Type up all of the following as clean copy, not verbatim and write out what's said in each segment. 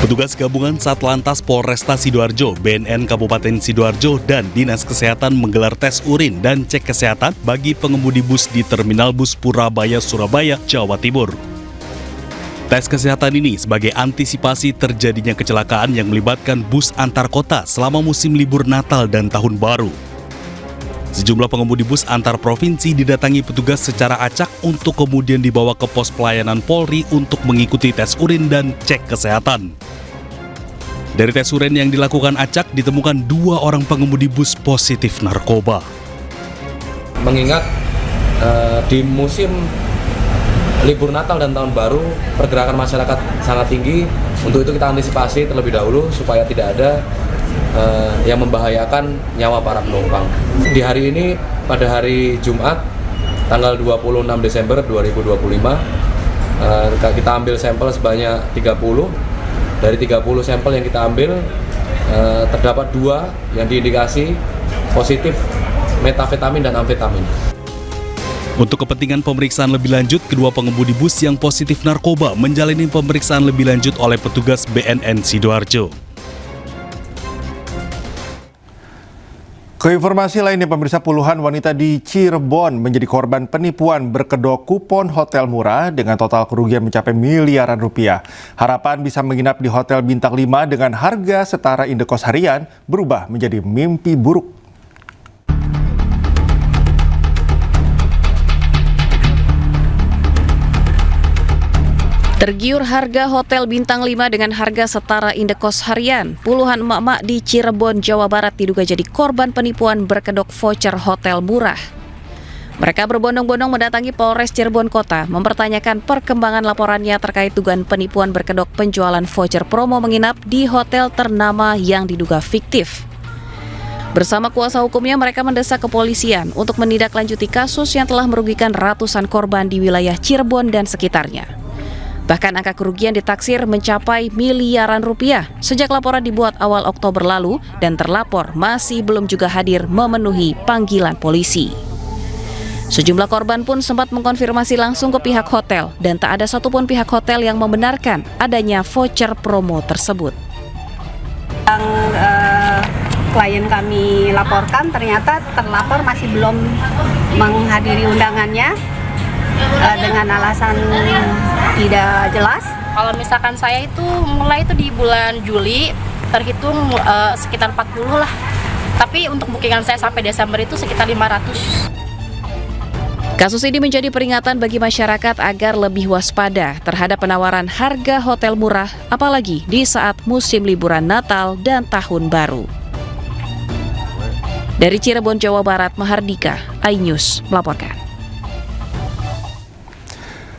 Petugas gabungan Satlantas Polresta Sidoarjo, BNN Kabupaten Sidoarjo, dan Dinas Kesehatan menggelar tes urin dan cek kesehatan bagi pengemudi bus di Terminal Bus Purabaya, Surabaya, Jawa Timur. Tes kesehatan ini sebagai antisipasi terjadinya kecelakaan yang melibatkan bus antar kota selama musim libur Natal dan Tahun Baru. Sejumlah pengemudi bus antar provinsi didatangi petugas secara acak untuk kemudian dibawa ke pos pelayanan Polri untuk mengikuti tes urin dan cek kesehatan. Dari tes urin yang dilakukan acak, ditemukan 2 orang pengemudi bus positif narkoba. Mengingat di musim libur Natal dan Tahun Baru, pergerakan masyarakat sangat tinggi. Untuk itu kita antisipasi terlebih dahulu supaya tidak ada yang membahayakan nyawa para penumpang. Di hari ini, pada hari Jumat, tanggal 26 Desember 2025, kita ambil sampel sebanyak 30. Dari 30 sampel yang kita ambil, terdapat 2 yang diindikasi positif metafetamin dan amfetamin. Untuk kepentingan pemeriksaan lebih lanjut, kedua pengemudi bus yang positif narkoba menjalani pemeriksaan lebih lanjut oleh petugas BNN Sidoarjo. Keinformasi lainnya, pemirsa, puluhan wanita di Cirebon menjadi korban penipuan berkedok kupon hotel murah dengan total kerugian mencapai miliaran rupiah. Harapan bisa menginap di hotel bintang 5 dengan harga setara indekos harian berubah menjadi mimpi buruk. Tergiur harga hotel bintang 5 dengan harga setara indekos harian, puluhan emak-emak di Cirebon, Jawa Barat diduga jadi korban penipuan berkedok voucher hotel murah. Mereka berbondong-bondong mendatangi Polres Cirebon Kota mempertanyakan perkembangan laporannya terkait dugaan penipuan berkedok penjualan voucher promo menginap di hotel ternama yang diduga fiktif. Bersama kuasa hukumnya, mereka mendesak kepolisian untuk menindaklanjuti kasus yang telah merugikan ratusan korban di wilayah Cirebon dan sekitarnya. Bahkan angka kerugian ditaksir mencapai miliaran rupiah sejak laporan dibuat awal Oktober lalu dan terlapor masih belum juga hadir memenuhi panggilan polisi. Sejumlah korban pun sempat mengkonfirmasi langsung ke pihak hotel dan tak ada satupun pihak hotel yang membenarkan adanya voucher promo tersebut. Yang klien kami laporkan ternyata terlapor masih belum menghadiri undangannya dengan alasan tidak jelas. Kalau misalkan saya itu mulai itu di bulan Juli, terhitung sekitar 40 lah. Tapi untuk bookingan saya sampai Desember itu sekitar 500. Kasus ini menjadi peringatan bagi masyarakat agar lebih waspada terhadap penawaran harga hotel murah, apalagi di saat musim liburan Natal dan Tahun Baru. Dari Cirebon, Jawa Barat, Mahardika, iNews melaporkan.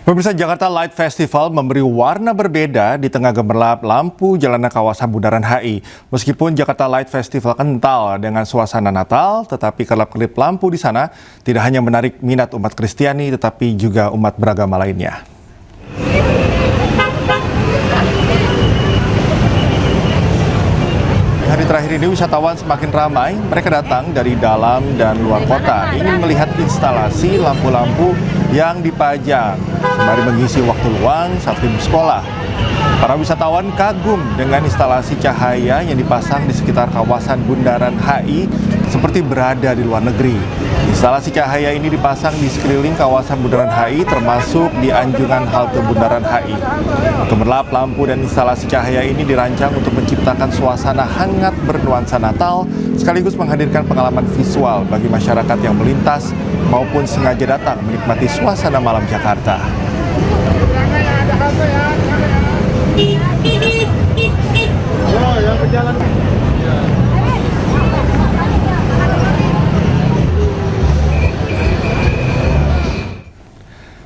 Pemirsa, Jakarta Light Festival memberi warna berbeda di tengah gemerlap lampu jalanan kawasan Bundaran HI. Meskipun Jakarta Light Festival kental dengan suasana Natal, tetapi kelap-kelip lampu di sana tidak hanya menarik minat umat Kristiani, tetapi juga umat beragama lainnya. Hari terakhir ini wisatawan semakin ramai. Mereka datang dari dalam dan luar kota ingin melihat instalasi lampu-lampu yang dipajang sembari mengisi waktu luang saat libur sekolah. Para wisatawan kagum dengan instalasi cahaya yang dipasang di sekitar kawasan Bundaran HI seperti berada di luar negeri. Instalasi cahaya ini dipasang di sekeliling kawasan Bundaran HI termasuk di anjungan halte Bundaran HI. Gemerlap lampu dan instalasi cahaya ini dirancang untuk menciptakan suasana hangat bernuansa Natal sekaligus menghadirkan pengalaman visual bagi masyarakat yang melintas maupun sengaja datang menikmati suasana malam Jakarta.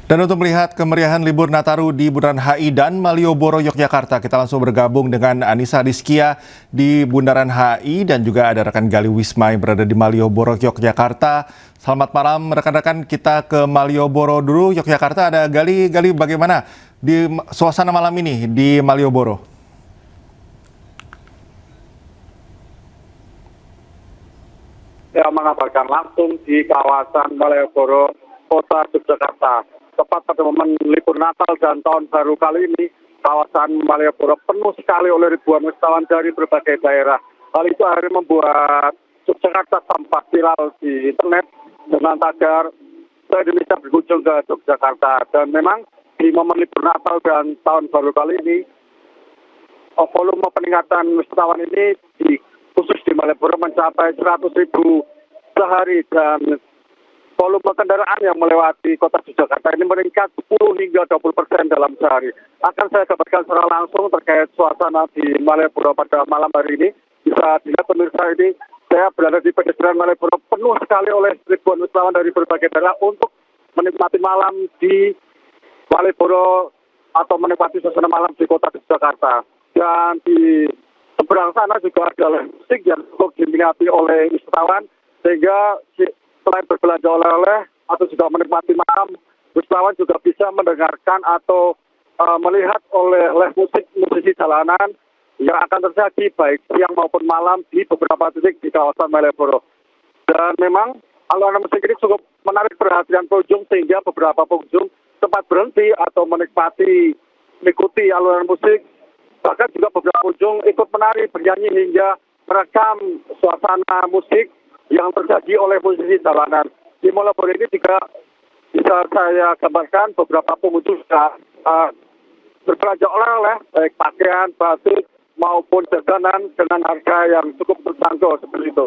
Dan untuk melihat kemeriahan libur Nataru di Bundaran HI dan Malioboro, Yogyakarta, kita langsung bergabung dengan Anissa Rizkia di Bundaran HI dan juga ada rekan Gali Wisma yang berada di Malioboro, Yogyakarta. Selamat malam rekan-rekan, kita ke Malioboro dulu, Yogyakarta. Ada Gali, bagaimana di suasana malam ini di Malioboro? Ya, mengabarkan langsung di kawasan Malioboro, Kota Yogyakarta. Tepat pada momen libur Natal dan Tahun Baru kali ini, kawasan Malioboro penuh sekali oleh ribuan wisatawan dari berbagai daerah. Hal itu akhirnya membuat Yogyakarta tampak viral di internet dengan tagar se-Indonesia berkunjung ke Yogyakarta. Dan memang di momen libur Natal dan Tahun Baru kali ini, volume peningkatan wisatawan ini khusus di Malioboro mencapai 100.000 sehari, dan volume kendaraan yang melewati kota Yogyakarta ini meningkat 10 hingga 20% dalam sehari. Akan saya gambarkan secara langsung terkait suasana di Malioboro pada malam hari ini. Bisa dilihat pemirsa, ini saya berada di pedestrian Malioboro penuh sekali oleh ribuan wisatawan dari berbagai daerah untuk menikmati malam di Malioboro atau menikmati suasana malam di kota Yogyakarta. Dan di seberang sana juga ada musik yang cukup diminati oleh wisatawan, sehingga selain berbelanja oleh-oleh atau juga menikmati malam, wisatawan juga bisa mendengarkan atau melihat oleh live musisi jalanan yang akan terjadi baik siang maupun malam di beberapa titik di kawasan Malioboro. Dan memang alunan musik ini cukup menarik perhatian pengunjung, sehingga beberapa pengunjung sempat berhenti atau mengikuti alunan musik. Bahkan juga beberapa pengunjung ikut menari, bernyanyi hingga merekam suasana musik yang terjadi oleh musisi jalanan. Di Malioboro ini juga bisa saya gambarkan beberapa pengunjung sudah berbelanja oleh-oleh, baik pakaian, batik, maupun jajanan dengan harga yang cukup terjangkau seperti itu.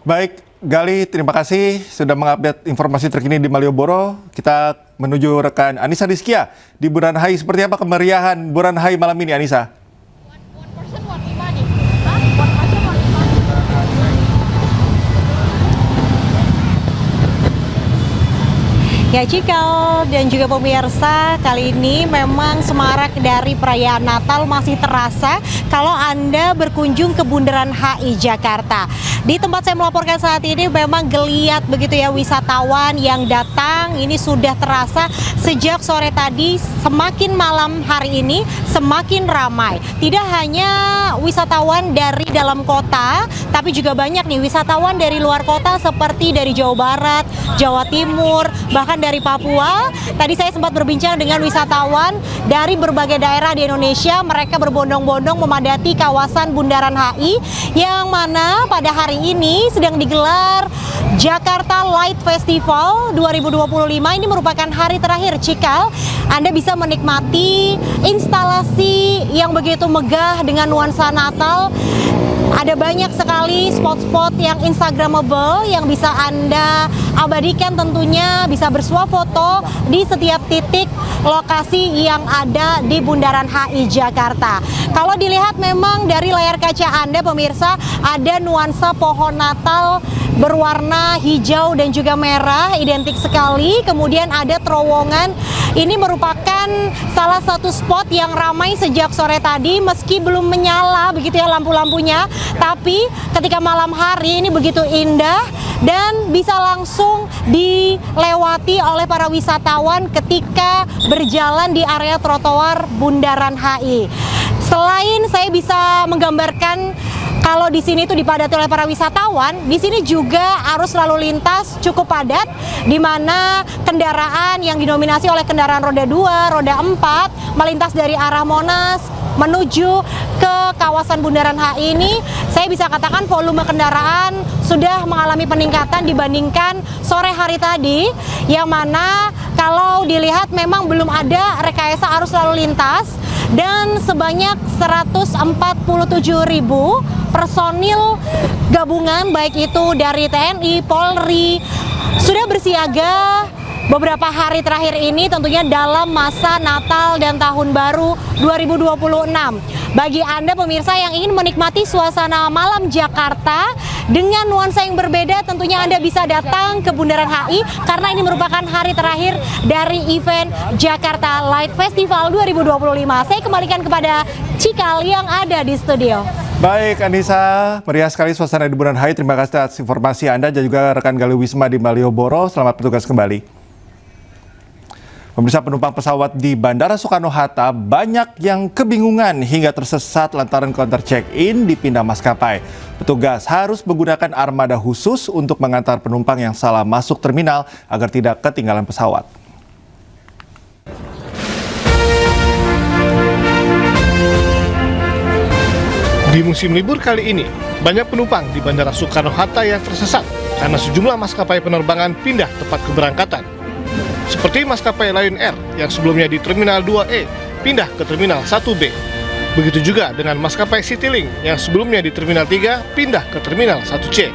Baik, Gali, terima kasih sudah mengupdate informasi terkini di Malioboro. Kita menuju rekan Anissa Rizkia di Bundaran HI. Seperti apa kemeriahan Bundaran HI malam ini, Anissa? Ya, Cikal dan juga pemirsa, kali ini memang semarak dari perayaan Natal masih terasa kalau Anda berkunjung ke Bundaran HI Jakarta. Di tempat saya melaporkan saat ini memang geliat begitu ya wisatawan yang datang, ini sudah terasa sejak sore tadi. Semakin malam hari ini semakin ramai. Tidak hanya wisatawan dari dalam kota, tapi juga banyak nih wisatawan dari luar kota seperti dari Jawa Barat, Jawa Timur, bahkan dari Papua. Tadi saya sempat berbincang dengan wisatawan dari berbagai daerah di Indonesia. Mereka berbondong-bondong memadati kawasan Bundaran HI, yang mana pada hari ini sedang digelar Jakarta Light Festival 2025. Ini merupakan hari terakhir, Cikal. Anda bisa menikmati instalasi yang begitu megah dengan nuansa Natal. Ada banyak sekali spot-spot yang instagramable yang bisa Anda abadikan, tentunya bisa bersuah foto di setiap titik lokasi yang ada di Bundaran HI Jakarta. Kalau dilihat memang dari layar kaca Anda, pemirsa, ada nuansa pohon Natal berwarna hijau dan juga merah, identik sekali. Kemudian ada terowongan. Ini merupakan salah satu spot yang ramai sejak sore tadi, meski belum menyala begitu ya lampu-lampunya. Tapi ketika malam hari ini begitu indah dan bisa langsung dilewati oleh para wisatawan ketika berjalan di area trotoar Bundaran HI. Selain saya bisa menggambarkan kalau di sini tuh dipadati oleh para wisatawan, di sini juga arus lalu lintas cukup padat, di mana kendaraan yang didominasi oleh kendaraan roda 2, roda 4 melintas dari arah Monas menuju ke kawasan Bundaran HI ini. Saya bisa katakan volume kendaraan sudah mengalami peningkatan dibandingkan sore hari tadi, yang mana kalau dilihat memang belum ada rekayasa arus lalu lintas, dan sebanyak 147.000 personil gabungan baik itu dari TNI, Polri sudah bersiaga beberapa hari terakhir ini, tentunya dalam masa Natal dan Tahun Baru 2026. Bagi Anda pemirsa yang ingin menikmati suasana malam Jakarta dengan nuansa yang berbeda, tentunya Anda bisa datang ke Bundaran HI karena ini merupakan hari terakhir dari event Jakarta Light Festival 2025. Saya kembalikan kepada Cikal yang ada di studio. Baik, Anissa, meriah sekali suasana di Bundaran HI. Terima kasih atas informasi Anda dan juga rekan Gali Wisma di Malioboro. Selamat bertugas kembali. Pemirsa, penumpang pesawat di Bandara Soekarno-Hatta banyak yang kebingungan hingga tersesat lantaran counter check-in dipindah maskapai. Petugas harus menggunakan armada khusus untuk mengantar penumpang yang salah masuk terminal agar tidak ketinggalan pesawat. Di musim libur kali ini, banyak penumpang di Bandara Soekarno-Hatta yang tersesat karena sejumlah maskapai penerbangan pindah tempat keberangkatan. Seperti maskapai Lion Air yang sebelumnya di Terminal 2E pindah ke Terminal 1B. Begitu juga dengan maskapai Citylink yang sebelumnya di Terminal 3 pindah ke Terminal 1C.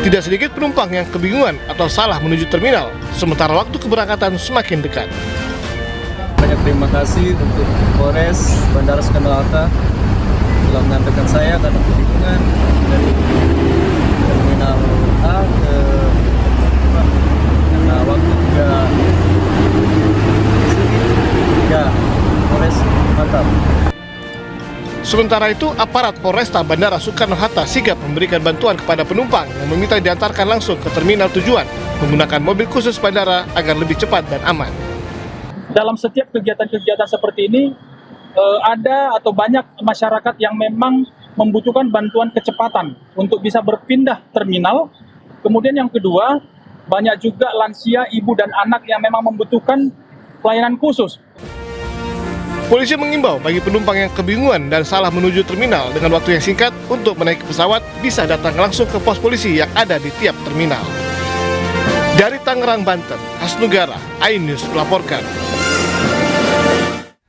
Tidak sedikit penumpang yang kebingungan atau salah menuju terminal, sementara waktu keberangkatan semakin dekat. Banyak terima kasih untuk Polres Bandara Soekarno-Hatta telah mengantarkan saya karena kebingungan dari Terminal A ke karena waktu juga Polres mantap. Sementara itu, aparat Polresta Bandara Soekarno-Hatta sigap memberikan bantuan kepada penumpang yang meminta diantarkan langsung ke terminal tujuan menggunakan mobil khusus bandara agar lebih cepat dan aman. Dalam setiap kegiatan-kegiatan seperti ini, ada atau banyak masyarakat yang memang membutuhkan bantuan kecepatan untuk bisa berpindah terminal. Kemudian yang kedua, banyak juga lansia, ibu dan anak yang memang membutuhkan pelayanan khusus. Polisi mengimbau bagi penumpang yang kebingungan dan salah menuju terminal dengan waktu yang singkat untuk menaiki pesawat bisa datang langsung ke pos polisi yang ada di tiap terminal. Dari Tangerang, Banten, Hasnugara, iNews melaporkan.